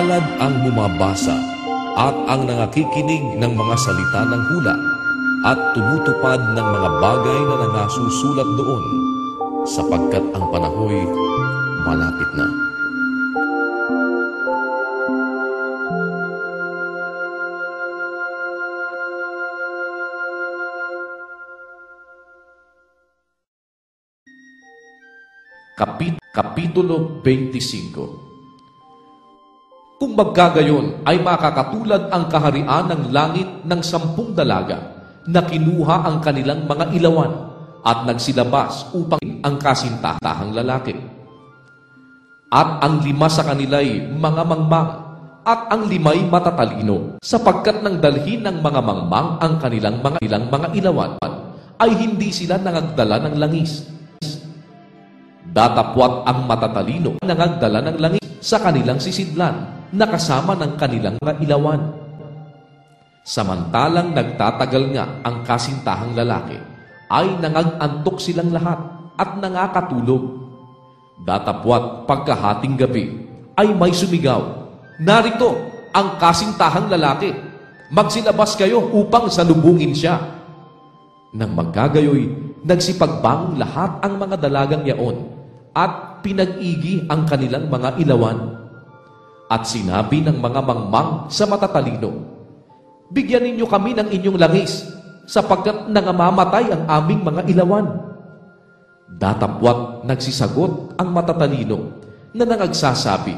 Mapalad ang bumabasa at ang nangakikinig ng mga salita ng hula at tumutupad ng mga bagay na nangasusulat doon, sapagkat ang panahoy malapit na. Kapitulo 25. Kung magkagayon ay makakatulad ang kaharian ng langit ng 10 dalaga na kinuha ang kanilang mga ilawan at nagsilabas upang ang kasintahang lalaki. At ang 5 sa kanila'y mga mangmang at ang 5'y matatalino, sapagkat nang dalhin ng mga mangmang ang kanilang mga ilawan ay hindi sila nangagdala ng langis. Datapwat ang matatalino nangagdala ng langis sa kanilang sisidlan na kasama ng kanilang mga ilawan. Samantalang nagtatagal nga ang kasintahang lalaki, ay nangagantok silang lahat at nangakatulog. Datapwat pagkahating gabi ay may sumigaw, "Narito ang kasintahang lalaki, magsilabas kayo upang salubungin siya." Nang magkagayoy, nagsipagbangon lahat ang mga dalagang yaon at pinag-igi ang kanilang mga ilawan. At sinabi ng mga mangmang sa matatalino, "Bigyan ninyo kami ng inyong langis, sapagkat nangamamatay ang aming mga ilawan." Datapwat nagsisagot ang matatalino na nangagsasabi,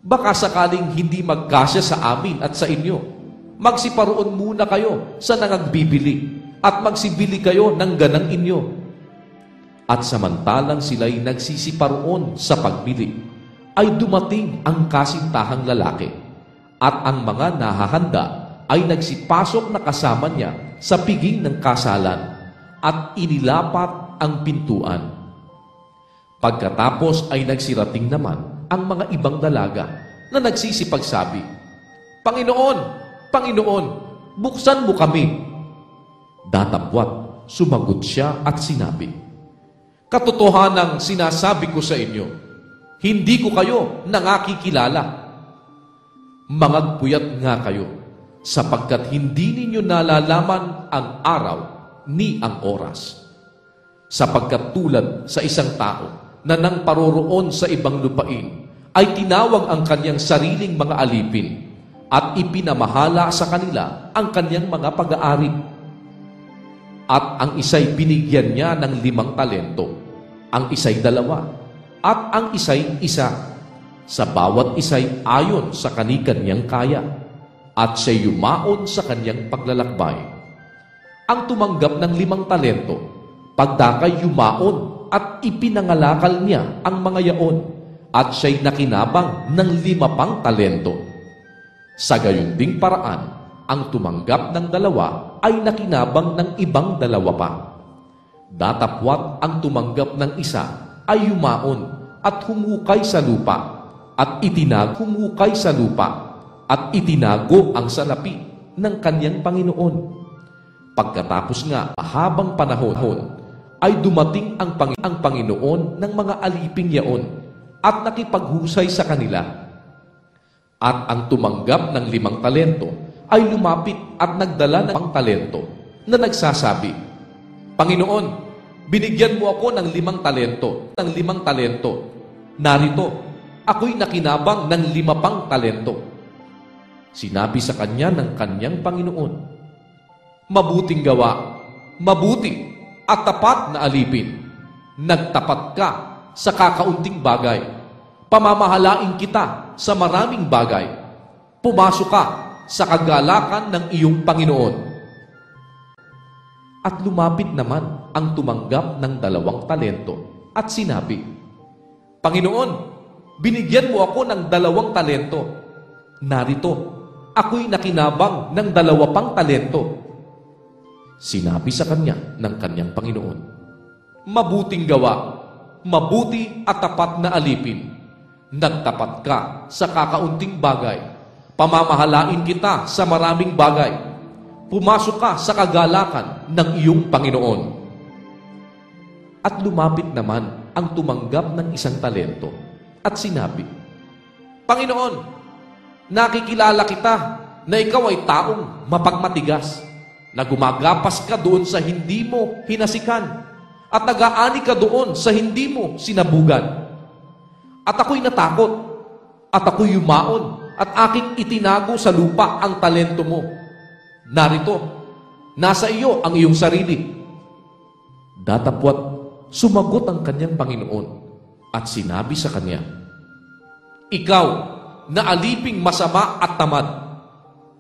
"Baka sakaling hindi magkasya sa amin at sa inyo, magsiparoon muna kayo sa nangagbibili at magsibili kayo ng ganang inyo." At samantalang sila'y nagsisiparoon sa pagbili, ay dumating ang kasintahang lalaki, at ang mga nahahanda ay nagsipasok na kasama niya sa piging ng kasalan, at inilapat ang pintuan. Pagkatapos ay nagsirating naman ang mga ibang dalaga na nagsisipagsabi, "Panginoon, Panginoon, buksan mo kami." Datapwat sumagot siya at sinabi, "Katotohanang sinasabi ko sa inyo, hindi ko kayo nangakikilala. Mangagpuyat nga kayo, sapagkat hindi ninyo nalalaman ang araw ni ang oras. Sapagkat tulad sa isang tao na nang paroroon sa ibang lupain, ay tinawag ang kanyang sariling mga alipin at ipinamahala sa kanila ang kanyang mga pag-aari. At ang isa'y binigyan niya ng 5 talento, ang isa'y 2, at ang isa'y 1. Sa bawat isa'y ayon sa kani-kanyang kaya, at siya'y yumaon sa kanyang paglalakbay. Ang tumanggap ng 5 talento, pagdakay yumaon at ipinangalakal niya ang mga yaon, at siya'y nakinabang ng 5 pang talento. Sa gayon ding paraan, ang tumanggap ng 2 ay nakinabang ng ibang 2 pa. Datapwat ang tumanggap ng 1 ay yumaon at humukay sa lupa at itinago ang salapi ng kanyang Panginoon. Pagkatapos nga mahabang panahon ay dumating ang Panginoon ng mga aliping yaon at nakipaghusay sa kanila. At ang tumanggap ng 5 talento ay lumapit at nagdala ng 5 talento na nagsasabi, "Panginoon, binigyan mo ako ng 5 talento. Narito, ako'y nakinabang ng 5 pang talento." Sinabi sa kanya ng kanyang Panginoon, "Mabuting gawa, mabuti at tapat na alipin. Nagtapat ka sa kakaunting bagay. Pamamahalain kita sa maraming bagay. Pumasok ka sa kagalakan ng iyong Panginoon." At lumapit naman ang tumanggap ng 2 talento at sinabi, "Panginoon, binigyan mo ako ng 2 talento. Narito, ako'y nakinabang ng 2 pang talento." Sinabi sa kanya ng kanyang Panginoon, "Mabuting gawa, mabuti at tapat na alipin. Nagtapat ka sa kakaunting bagay. Pamamahalain kita sa maraming bagay. Pumasok ka sa kagalakan ng iyong Panginoon." At lumapit naman ang tumanggap ng 1 talento at sinabi, "Panginoon, nakikilala kita na ikaw ay taong mapagmatigas, na gumagapas ka doon sa hindi mo hinasikan, at nag-aani ka doon sa hindi mo sinabugan. At ako'y natakot, at ako'y yumaon, at aking itinago sa lupa ang talento mo. Narito, nasa iyo ang iyong sarili. Datapwat, sumagot ang kanyang Panginoon at sinabi sa kanya, ikaw na aliping masama at tamad,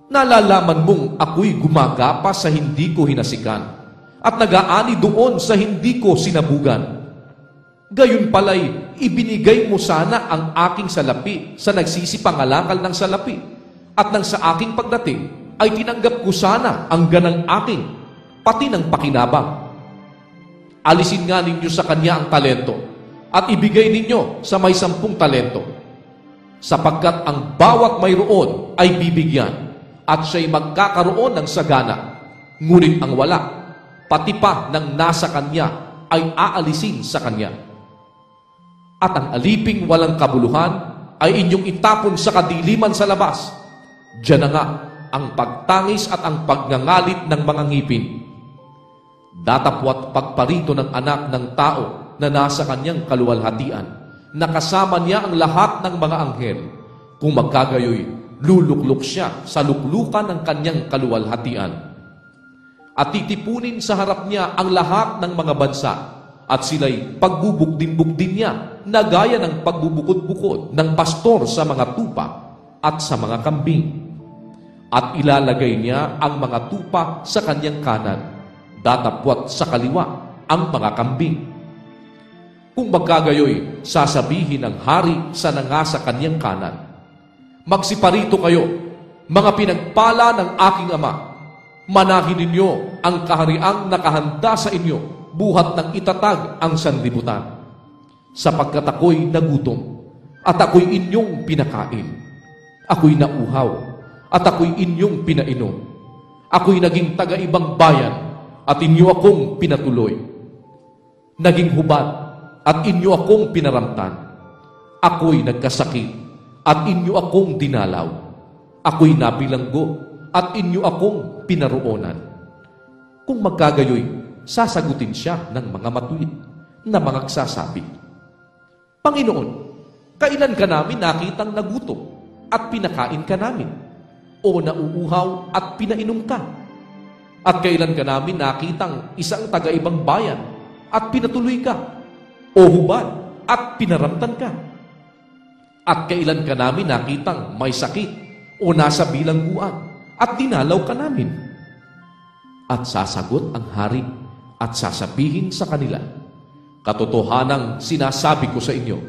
nalalaman mong ako'y gumagapa sa hindi ko hinasikan at nag-aani doon sa hindi ko sinabugan. Gayon pala'y ibinigay mo sana ang aking salapi sa nagsisipangalakal ng salapi, at nang sa aking pagdating ay tinanggap ko sana ang ganang aking, pati ng pakinabang. Alisin nga ninyo sa kanya ang talento at ibigay ninyo sa may 10 talento, sapagkat ang bawat mayroon ay bibigyan at siya'y magkakaroon ng sagana, ngunit ang wala, pati pa ng nasa kanya ay aalisin sa kanya. At ang aliping walang kabuluhan ay inyong itapon sa kadiliman sa labas. Diyan na nga ang pagtangis at ang pagngangalit ng mga ngipin. Datapwat pagparito ng anak ng tao na nasa kanyang kaluwalhatian, nakasama niya ang lahat ng mga anghel. Kung magkagayoy, luluklok siya sa luklukan ng kanyang kaluwalhatian. At titipunin sa harap niya ang lahat ng mga bansa, at sila'y pagbubukdin-bukdin niya na gaya ng pagbubukod-bukod ng pastor sa mga tupa at sa mga kambing. At ilalagay niya ang mga tupa sa kanyang kanan, datapwat sa kaliwa ang mga kambing. Kung magkagayoy, sasabihin ng hari sa nanga sa kanyang kanan, magsiparito kayo, mga pinagpala ng aking ama, manahin ninyo ang kahariang nakahanda sa inyo, buhat ng itatag ang sanlibutan. Sapagkat ako'y nagutom, at ako'y inyong pinakain. Ako'y nauhaw, at ako'y inyong pinainom. Ako'y naging taga-ibang bayan, at inyo akong pinatuloy. Naging hubad, at inyo akong pinaramtan. Ako'y nagkasakit, at inyo akong dinalaw. Ako'y nabilanggo, at inyo akong pinaroonan. Kung magkagayoy, sasagutin siya ng mga matuwid na mga nagsasabi, Panginoon, kailan ka namin nakitang nagutom at pinakain ka namin? O nauuhaw at pinainom ka? At kailan ka namin nakitang isang taga-ibang bayan at pinatuloy ka? O hubad at pinaramtan ka? At kailan ka namin nakitang may sakit o nasa bilangguan at dinalaw ka namin? At sasagot ang hari at sasabihin sa kanila, katotohanang sinasabi ko sa inyo,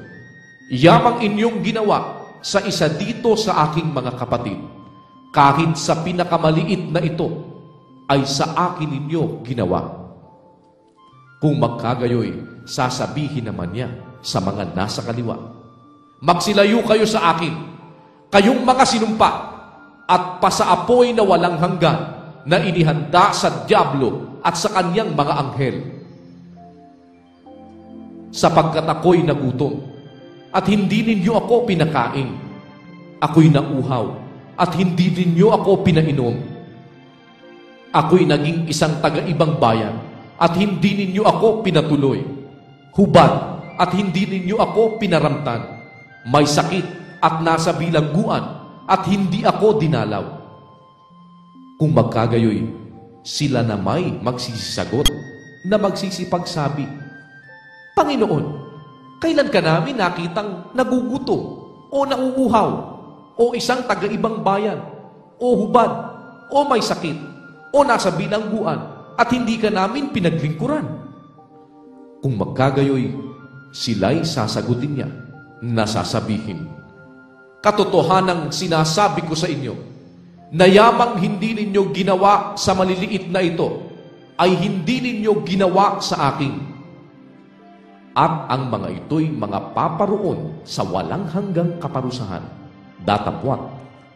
yamang inyong ginawa sa isa dito sa aking mga kapatid, kahit sa pinakamaliit na ito, ay sa akin ninyo ginawa. Kung magkagayoy, sasabihin naman niya sa mga nasa kaliwa, magsilayo kayo sa akin, kayong mga sinumpa, at pasaapoy na walang hanggan, na inihanda sa dyablo at sa kanyang mga anghel. Sapagkat ako'y nagutom, at hindi ninyo ako pinakain. Ako'y nauhaw, at hindi ninyo ako pinainom. Ako'y naging isang taga-ibang bayan, at hindi ninyo ako pinatuloy. Hubad, at hindi ninyo ako pinaramtan. May sakit, at nasa bilangguan, at hindi ako dinalaw. Kung magkagayoy, sila na may magsisisagot na magsisipagsabi, Panginoon, kailan ka namin nakitang nagugutom o nauuhaw o isang taga-ibang bayan o hubad o may sakit o nasa bilangguan at hindi ka namin pinaglingkuran? Kung magkagayoy, sila'y sasagutin niya na sasabihin, katotohanang sinasabi ko sa inyo, na yamang hindi ninyo ginawa sa maliliit na ito, ay hindi ninyo ginawa sa akin. At ang mga ito'y mga paparoon sa walang hanggang kaparusahan. Datapwat,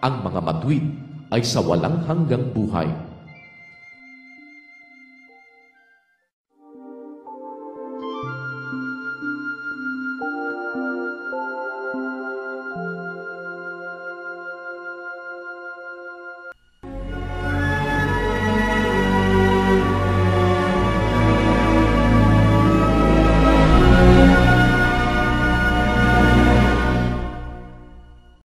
ang mga matuwid ay sa walang hanggang buhay.